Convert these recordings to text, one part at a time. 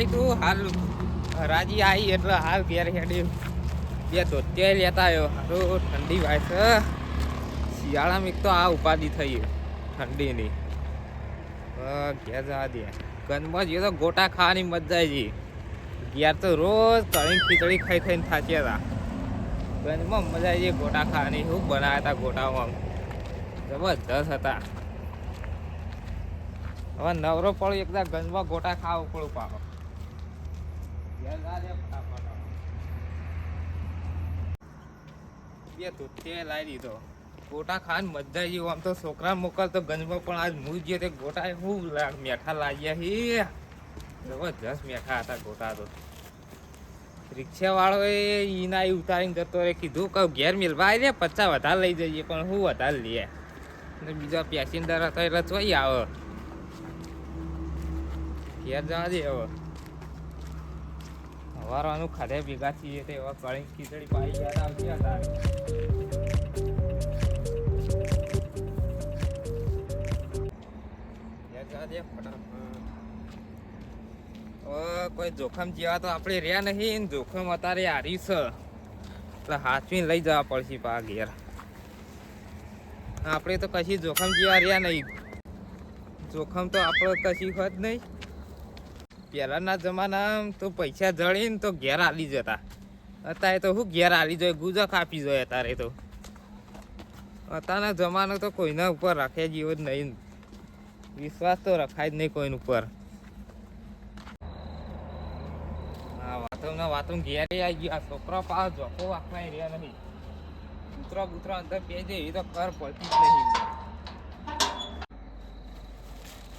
આવી તું હાલ હરાજી આવી એટલે હાલ ઘેર હેડી બે ધોતિયા લેતા આવ્યો હારું ઠંડી વાય છે શિયાળામાં એક તો આ ઉપાધિ થઈ ઠંડીની ઘેર જવા દે ગંદમાં જઈએ તો ગોટા ખાવાની મજા આવી ઘેર તો રોજ કળી ખીચડી ખાઈ ખાઈને થાચ્યા હતા ગંદમાં મજા આવી ગોટા ખાવાની શું બનાવ્યા હતા ગોટામાં જબરદસ્ત હતા હવે નવરો પડો એકદમ ગંજમાં ગોટા ખાવું પડું પાકો બે ધોતિયા લાવી દીધો ગોટા ખાવાની મજા આવી આમ તો છોકરા મોકલતો ગંજમાં પણ આજ હું જે તે ગોટા શું મેઠા લાગ્યા હે જબરદસ્ત મેઠા હતા ગોટા તો રિક્ષા વાળો એના ઉતારીને જતો રે કીધું કહું ઘેર મિલવા આવી ને 50 વધારે લઈ જઈએ પણ હું વધારે લઈએ બીજા પેસેન્જર હતા એટલે જોઈ આવે ઘેર જવા દે હવે હવારવાનું ખાધે ભેગા છીએ તે હવે કળી ખીચડી પાઈ ગયા આવતી હતા ઘેર જવા દે ફટાફટ કોઈ જોખમ જેવા તો આપણે રહ્યા નહીં જોખમ અત્યારે હારી છે એટલે હાથવીને લઈ જવા પડશે પા ઘેર આપણે તો કશી જોખમ જેવા રહ્યા નહીં જોખમ તો આપણે કશી હોત નહીં પહેલાના જમાનામાં તો પૈસા જળીને તો ઘેર આલી જતા અત્યારે તો શું ઘેર આલી જાય ગુજક આપી જાય અત્યારે તો અત્યારના જમાનો તો કોઈના ઉપર રાખે જેવો જ નહીં વિશ્વાસ તો રખાય જ નહીં કોઈના ઉપર હા વાતો ઘેર આવી ગયા છોકરા પાસ જોખો વાંખવાય રહ્યા નહીં કૂતરા અંદર પેજે એ તો ખર પડતી જ નહીં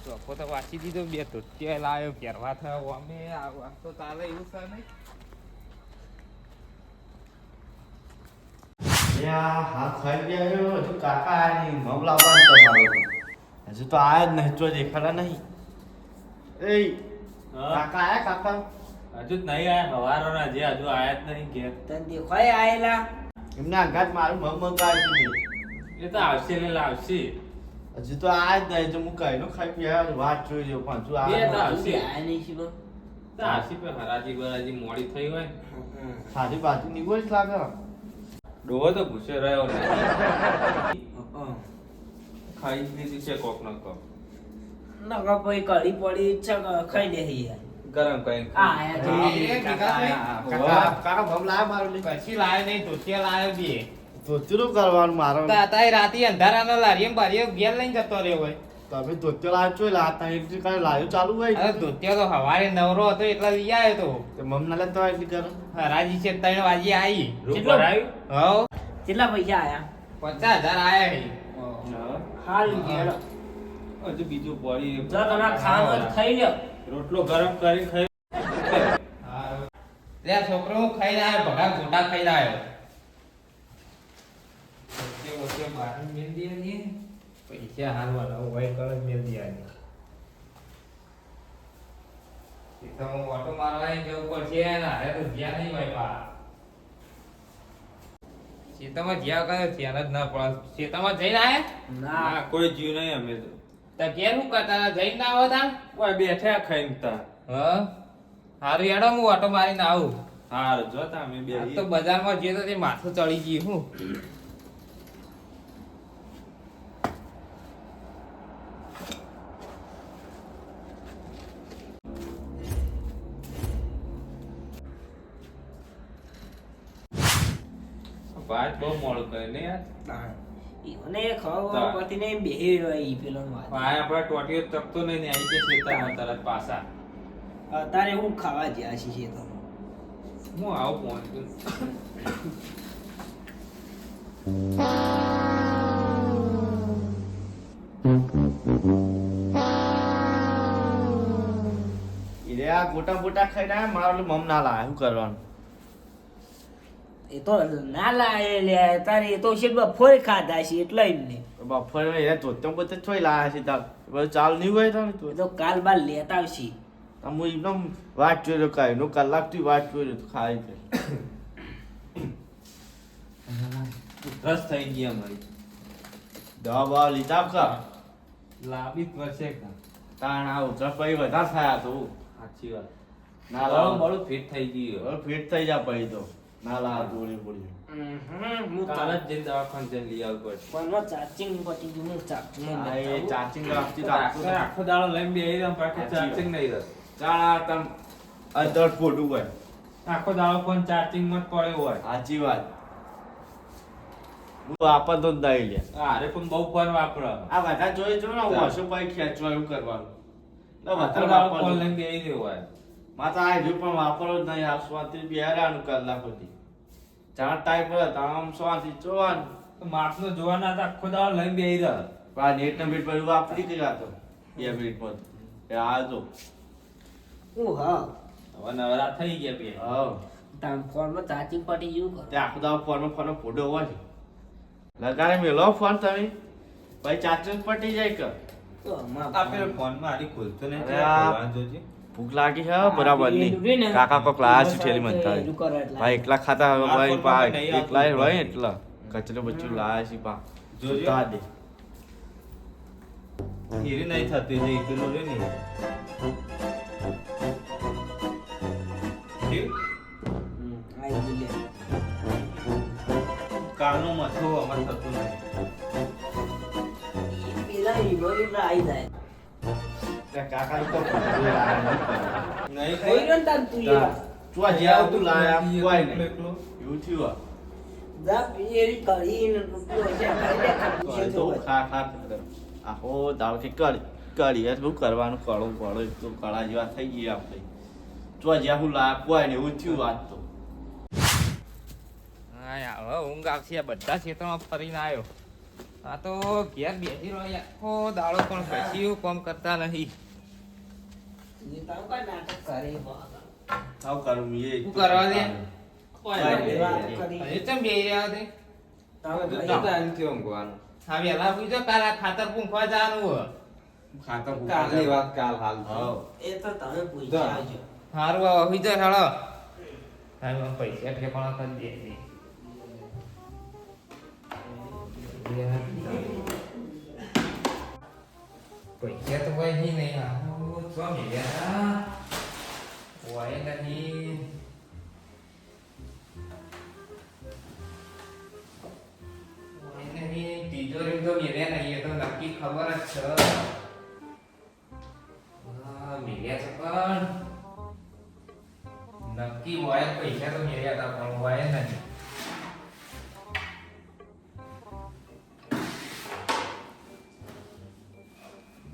ચોખ્ખો તો વાંચી દીધો બે ધોતિયા લાવ્યો પહેરવા થયો અમે આ તો ચાલે એવું છે નહીં હા ખાઈ ગયા હજુ કાકા આયા નહીં મમ લાવવાનું તમારો હજુ તો આયા જ નહીં જો દેખાડા નહીં એ કાકા આયા કાકા હજુ જ નહીં આયા હવારોના જે હજુ આયા જ નહીં ઘેર તને દેખાય આયેલા એમના અંગાત મારું મમ મંગાવી એ તો આવશે ને લાવશે હજુ તો આયા જ નહીં જો હું કહીનો ખાઈ ગયા વાત જોઈ લો પણ તું બે તો આવશે આયા નહીં છે બો તો આવશે પણ હરાજી બરાજી મોડી થઈ હોય સારી બાજુ નીકળો જ લાગે ડોહો તો ભૂસે રહ્યો નહીં ખાઈ જ લીધી છે કોક નો કોક નકા ભાઈ કઢી પડી છે ખાઈ દે યાર ગરમ કરીને કાકા મમ લાવ્યા મારું લે કશી લાવ્યો નહીં ધોતિયા લાવ્યો બે ધોતીનું કરવાનું મારો તાતા રાતે અંધારાના લારીએ બારીએ ઘેર લઈને જતો રહ્યો હોય તમે ધોતિયો લાવ્યો છો લાતા એક કાલે લાવ્યો ચાલુ હોય અરે ધોતિયા તો હવારે નવરો હતો એટલે લઈ આવ્યો તો મમ ના લે તો એટલી કરો હરાજી છે 3 વાગે આવી રૂપ કેટલો? ભરાયું હવ કેટલા પૈસા આયા 50,000 આયા હે હાલ ગેલો હજુ બીજું પડી જો તમે ખાવાનું ખાઈ લ્યો રોટલો ગરમ કરીને ખાઈ લે છોકરો હું ખાઈને આવ્યો ભગા ગોટા ખાઈને આવ્યો ઓકે બહાર મેલ દે પૈસા હાલવાના હોય કર મેલ દે તો હું ઓટો મારવા જવું પડશે ને હારે તો જ્યાં નહીં હોય પા સીતામાં જ્યાં કરે ત્યાં જ ના પડે સીતામાં જઈને આયા ના કોઈ જીવ નહીં અમે તો તો ઘેર શું કરતા હતા? જઈને ના આવો તા કોઈ બેઠા ખાઈને તા હારું હેડો હું ઓટો મારીને આવું હાર જોતા અમે બે આ તો બજારમાં જઈએ તો તે માથું ચડી ગયું હું વાત બહુ મોડું કરે ને યાર ઈવને ખબર પડતી નહીં બેહી રહ્યો ઈ પેલો વાત ભાઈ આપણા ટોટીઓ તકતો નહીં ને આવી જશે તરત પાછા અત્યારે હું ખાવા જ્યા છીએ તો હું આવું પહોંચું ઈરે આ ગોટા બોટા ખાઈને આયા મારું મમ ના લાવે શું કરવાનું એ તો ના લાય લે તારે એ તો છે બફોરે ખાધા છે એટલે એમને બફોરે એને ધોત્યો બધે થોઈ લાયા છે તાર બધું ચાલુ નહીં હોય તો એ તો કાલ બાર લેતા આવશે હું એકદમ વાટ જોઈ રહ્યો કાંઈ નો કલાકથી વાટ જોઈ રહ્યો ખાય છે રસ થઈ ગઈ અમારી દવા બવા લીધા કા લાંબી જ વર્ષે તાણ આ ઉધરસ પછી વધારે થયા તો સાચી વાત ના બળું લાવ બળું ફિટ થઈ ગયું હવે ફિટ થઈ જા પછી તો ના લાવ ગોળી બોળી હું કાલ જ જઈને દવાખાને જઈને લઈ આવવું પડશે. ફોનમાં ચાર્જિંગ પતી ગયું હું ચાર્જિંગ આ એ ચાચીને રાખતી તો આખો આખો દાડો લઈને બેહી રહ્યો, પાછું ચાર્જિંગ નહીં રહે. ચાણા તમ અધર ફોટું હોય આખો દાડો ફોન ચાર્જિંગ માં જ પડ્યો હોય. સાચી વાત હું વાપરતો જ નહીં લે અરે પણ બહુ ફોન વાપરો. આ બધા જોઈ જો ને વર્ષો પછી ખેંચવા એવું કરવાનું એટલે આખો વધારે દાડો ફોન વાપરવું લઈને બેહી રહ્યો હોય. માતા આ હજુ પણ વાપરો જ નહીં આ સ્વાથી બિહારાનું કલાક સુધી ચાર ટાઈપ હતા આમ સ્વાથી જોવાનું તો માપનો જોવાના હતા, આખો દાડો લઈને બેહી રહ્યો. આ નેટ ને બીટ બધું વાપરી ગયા તો 2 મિનિટમાં એ આ જો હા હવે નવરા થઈ ગયા બે. હા તાર ફોનમાં ચાર્જિંગ પતી ગયું કર તે આખો દાડો ફોનમાં ફોટો હોય છે લગાડે મેલો ફોન તમે પછી ચાર્જિંગ પટી જાય કે તો આમાં આ પેલો ફોનમાં આની ખુલતો નહીં. અરે આ- ખોલવાનું જોજે. ભૂખ લાગી છે બરાબર ની કાકા કોક લાયા છે ઠેલી મંતા ભાઈ એકલા ખાતા હવે ભાઈ પા એકલા હોય એટલા કચરો બચ્ચું લાયા છે પા જોજે. જોતા દે હીરી નહીં થતી જે પેલું રે ને. ઠીક? કાલનું મથું અમારે થતું નહીં. પેલા ઈગોરી આવી જાય ત્યાં કાકા તો ભૂખ લાયા નહીં થઈ ગયો ને તાર તું એ તું આ જ્યાં તું લાયા કોઈ એકલો નહીં એકલો. એવું થયું આ. જા એરી કરીને રૂપિયો છે ખાઈ લે તો ખા ખા કરે. આખો દાળ કે કરી શું કરવાનું કળો પડો એક તો કળા જેવા થઈ ગયા આપણે તો જ્યાં હું લાયા કોઈ નહીં એવું થયું વાત તો હા હવે ઊંઘ આવશે આ બધા ક્ષેત્રમાં ફરીને આવ્યો આ તો ઘેર બેસી રહ્યો આખો દાડો પણ બેસી કામ કરતા નહીં તારું કઈ નાટક કરે સાવ કરું એ શું કરવા દે? કરી હજી ચમ બેસી રહ્યા તે તારું તો કઈ ટાઈમથી ઊંઘવાનું. હા વેલા પૂછો કાલ આ ખાતર પૂંખવા જવાનું હોય ખાતર કાલની વાત કાલ હાલ. હા એ તો તમે પૂછ્યા આવજો સારું હવે હોઈ જાય હેળો હા પૈસા ઠેકાણા કરી દે પૈસા તો કોઈ નહીં શું મળ્યા હોય નહીં તિજોરી તો મેળ્યા નહીં એ તો નક્કી ખબર જ છે મેળ્યા છે પણ નક્કી હોય પૈસા તો મેળ્યા હતા પણ હોય નહીં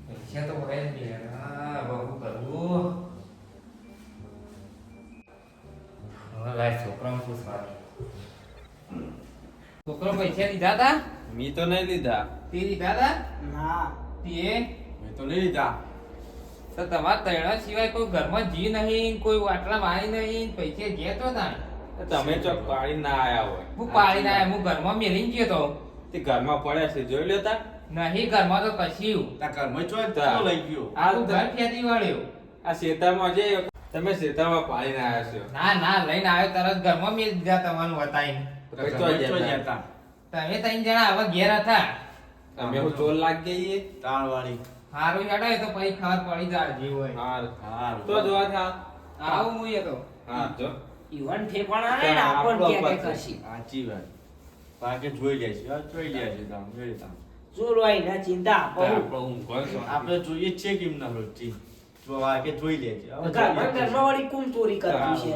પૈસા તો હોય જ મેળ્યા બહુ કરવું હવે લાય છોકરાને પૂછવાનું છોકરો પૈસા લીધા તા મી તો નહીં લીધા. તે લીધા તા ના તે મેં તો લઈ લીધા તો તમારા તૈણા સિવાય કોઈ ઘરમાં જી નહીં કોઈ વાટલા મારી નહીં પૈસે ગેતો ના તમે ચોક પાડી ના આયા હોય. હું પાડી ના હું ઘરમાં મેલીને ગયો તો તે ઘરમાં પડ્યા છે જોઈ લેતા. નહીં ઘરમાં તો કશું તા ઘરમાં ચો લઈ ગયો આ ઘર ખેતી વાળ્યો આ શેતામાં જે તમે શેતામાં પાડીને આયા છો. ના ના લઈને આવ્યો તરત ઘરમાં મેલી દીધા તમારું બતાવીને પછી તો જતા. તમે ત્રણ જણા હવે ઘેર હતા અમે હું ચોર લાગી ગઈએ. તાણ વાળી હારું હેડાય તો પછી ખબર પડી જાય જે હોય હાર. હા તો જોવા થા. આવું હું એ તો હા જો. ઈવન ઠેકાણા નહીં ને આપણ આપણો ક્યાં અપાત કઈ છે. કરશી સાચી વાત પાકે જોઈ લે છે જોઈ લે છે તામ જોઈ તામ ચોર હોય ના ચિંતા આપો આપણો ઊંઘવાનો શોખ. આપણે જોઈએ જ છે કેમ ના રોજી જો વાકે જોઈ લે છે હવે ઘરમાં ઘરમાં વાળી કોણ ચોરી કરતું છે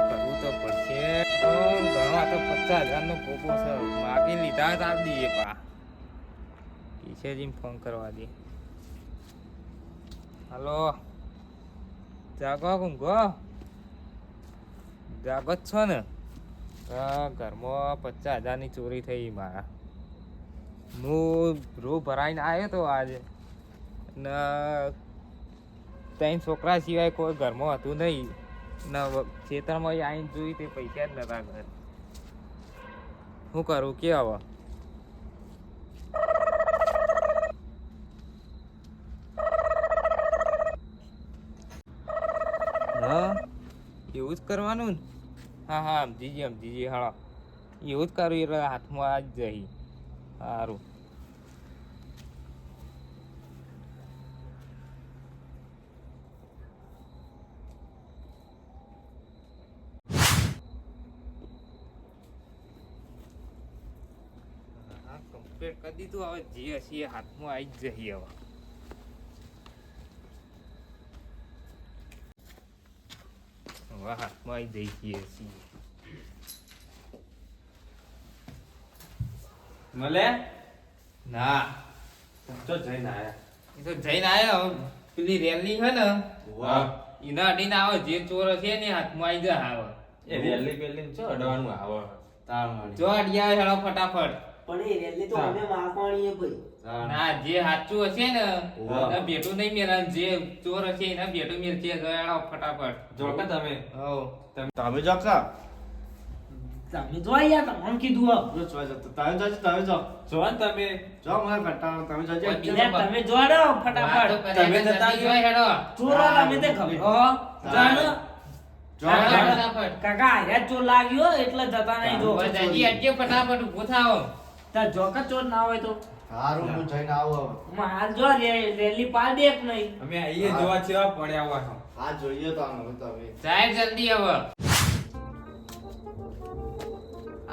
કરવું તો પડશે તો ઘણો તો 50,000 નો કોકો છે માગી લીધા તો આપ દઈએ પા કિશેજી ફોન કરવા દે હાલો જાગો ઊંઘો જાગો જ છો ને હા ઘરમાં 50,000 ની ચોરી થઈ મારા હું રૂ ભરાઈને આવ્યો તો આજે ને ત્રણ છોકરા સિવાય કોઈ ઘરમાં હતું નહીં ના ખેતરમાં આવીને જોઈ તે પૈસા જ નતા ઘર શું કરું કે હવે હા એવું જ કરવાનું ને હા હા સમજી ગઈ હાલો એવું જ કરું એટલે હાથમાં આ જ જઈ સારું કમ્પ્લીટ કરી દીધું. હવે જે હશે એ હાથમાં આવી જ જઈએ હવે. હવે હાથમાં આવી જઈએ છીએ. મળે ના તો જઈને આયા. એ તો જઈને આવ્યો. પેલી રેલી છે ને વાહ. એના અડીને આવે જે ચોર છે ને એ હાથમાં આવી જાય આવે. એ રેલી પેલી ચો અડવાનું આવે. તાળવાળી. જો અડી આવે હેડો ફટાફટ. પણ એ રેલી તો અમે મારવાની એ ભાઈ. તાળ. ના જે સાચું હશે ને વાહ. એના ભેટું નહીં મેળા. જે ચોર હશે એના ભેટું મેળશે. જો હેડો ફટાફટ. જો કે તમે હો તમે જો કા તમે જોઈ યાર તમને કીધું હો. જો જોઈ જતો તમે જો જો ને તમે જો મને કંટાળો તમે જોજો બીજા તમે જોડો ફટાફટ. તમે જતા જો હેડો. ચોરો તમે તે ખબરો જાણો. જો ફટાફટ. કાકા આયા ચોર લાગ્યો એટલે જતા નહીં જો. બધાજી અટકે ફટાફટ ઊભો થાઓ. તાર જોકા ચોર ના હોય તો હારું હું જઈને આવું હવે માર જો રેલી પાડ દે કે નહીં. અમે આઈએ જોવા જેવા પડ્યા હોય છો. આ જોઈએ તો આમ હવે તમે જાય જલ્દી હવે.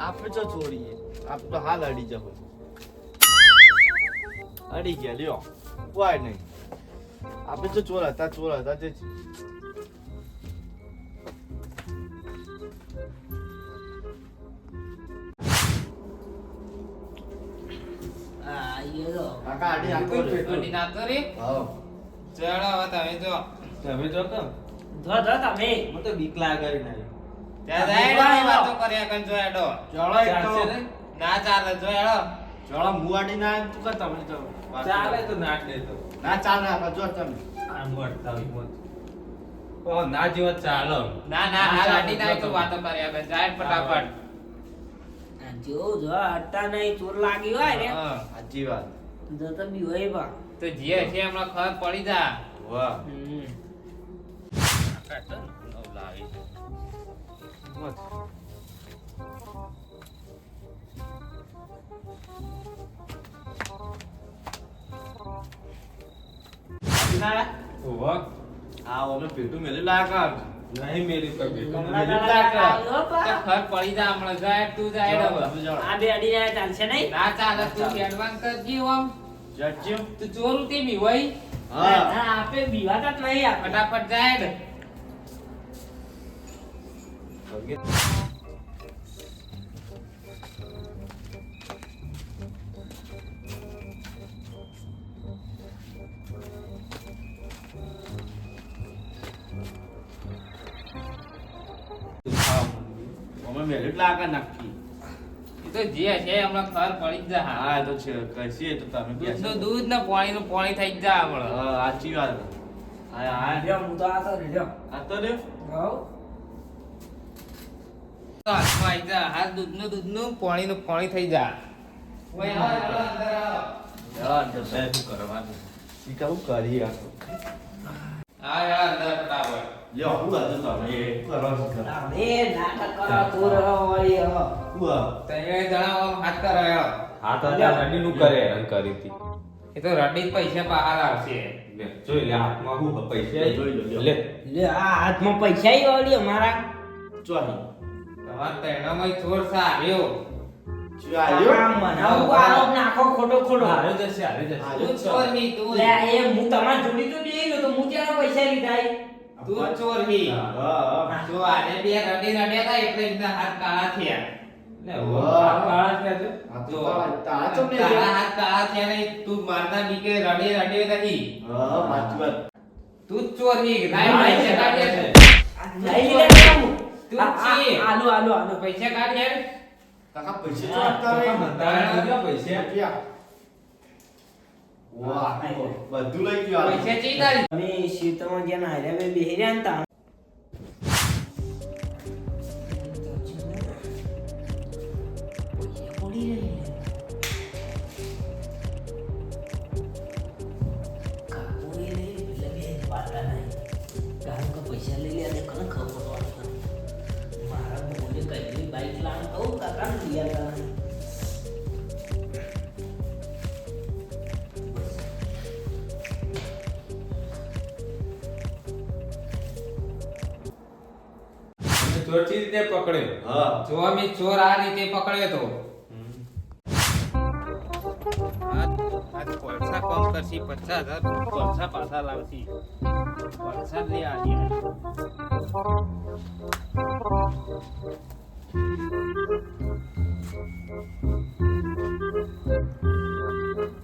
આપણે જો ચોરીએ આપ તો હાલ અડી જાવ અડી ગયા લ્યો કોઈ નહીં આપણે જો ચોર હતા તે આ ઈ જો. કાકા અડી નાખો રે. અડી નાખો રે. હા ચલો હવે તમે જો. તમે જો કે જો તમે. મને તો બીક લાગે નહીં. ત્યાં જાય હેડો, એ વાતો કર્યા કન જો હેડો. ચલો એક તો ચાલશે ને? ના ચાલે જો હેડો. ચલો હું અડી ના તું કે તમે તો ચાલે તો નાટ દે તો. ના ચાલે આપણે જો તમે આમ વળતા હોય મોત. ઓ ના જેવા ચાલો. ના ના હાલ અડી નાખ તું વાતો કર્યા કન. જાય ફટાફટ. આ જો હટતા નહીં ચોર લાગી હોય ને હા. સાચી વાત જો તો બી હોય બા. તો જે છે હમણાં ખબર પડી જા. વાહ લાવી મોત. ના ઓવા આ ઓમે પેટું મેલી લાગા નહીં મેરી પર બેઠો. કમલા દાડા લાગ્યો તો બા. ખબર પડી જા હમણાં. જાય તું જાય હેડો હવે. આ બે અડી જાય ચાલશે નહીં. ના ચાલે તું એડવાન્સ કરજી આમ. જજો તું ચોર ઉતી બી હોય. હા ના આપે બીવાતા જ નહીં આપણે. ફટાફટ જાય ને. ઓમે મેલી લાગા નક્કી એ તો જે છે હમણાં ખબર પડી જ જા. હા એ તો છે કહીએ તો તમે દૂધનું દૂધ ને પાણીનું પાણી થઈ જ જા હમણાં. હા સાચી વાત હા લ્યો, હું તો આ તો લ્યો. આ તો રે હોવ. તો હાથમાં આવી જા. હાથ દૂધનું પાણીનું પાણી થઈ જા. ઓય આવો, આવો, અંદર આવો. યાર તો સાહેબ શું કરવાનું? ઈ કેવું કરી આ આવો, આવો, અંદર ફટાફટ. લ્યો હું હતું તમે એ કરો છો તમે નાટક કરો ચોર હોય હો. તઈને જણાવો આમ હાથ કરાયો. હા તો ત્યાં રડીનું કરે હેરાન કરી હતી. એ તો રડી જ પૈસા બહાર આવશે. લે, જોઈ લે હાથમાં હું પૈસા જોઈ લો, લ્યો. લે લે આ હાથમાં પૈસા ઈ વળી અમારા. ચોહી તમારે તૈણામાં ચોર સા આવ્યો. શું આયો કાકા મને આવું આરોપ નાખો ખોટો ખોટો. હારે જશે હારે જશે. તું ચોર હી તું. લે એ હું તમારા જોડી તો દઈ ગયો તો હું ક્યાં પૈસા લીધા એ? તું ચોર હી. હા જો આને બે રડી રડ્યા હતા એટલે એમના હાથ કાળા થયા. લે વાહ કાળા છે આજે. આ તો જો તારા ચમ ને તારા હાથ કાળા થયા નહીં. તું મારના બીકે રડી રડ્યો નહીં. હા સાચી વાત તું જ ચોર હી. લાઈ પૈસા કાઢ્યા છે. લઈ લીધા હું. તું છે. આલુ આલુ આલુ. પૈસા કાઢ્યા. કાકા પૈસા હા, ચોટતા કાકા નહીં મંદાણા લીધા પૈસા. રૂપિયા. વાહ બધું લઈ ગયું આ. પૈસા ચી તારી. અમે શીતમાં ગયા ના હારે બે બેહી રહ્યા ને તા. પૈસા પડી રહ્યા. કાકો એ રે, એટલે બે વાતા નહીં. કારણ કે પૈસા લઈ લે અને કોને ખબર પડવાની. મારા બોલે કઈ બાઈક લાવવાનું કહું કાકા ને લઈ આવતા નહીં. તમે ચોર ચી રીતે પકડ્યો? હા જો અમે ચોર આ રીતે પકડ્યો તો. આજ કોલસા કોમ કરશી 50,000 કોલસા પાછા લાવશી કોલસા જ લઈ આવી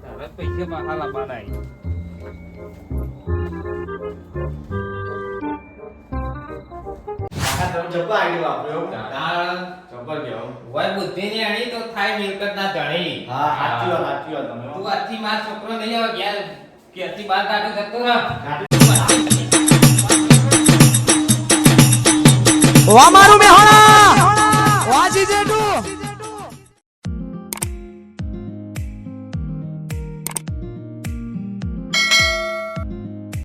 તારા પૈસા પાછા લાવવાના કાકા તમે જબ્બા આઈડી વાપર્યો તારા જબ્બર કેવો હોય બુદ્ધિની અણી તો થાય મિલકત ના ધણી હા સાચી વાત તમે તું આજથી મારો છોકરો નહીં આવે ઘેર ઘેરથી બહાર કાઢો જતો રહ વામારું મેહોણા વાજી જેટુ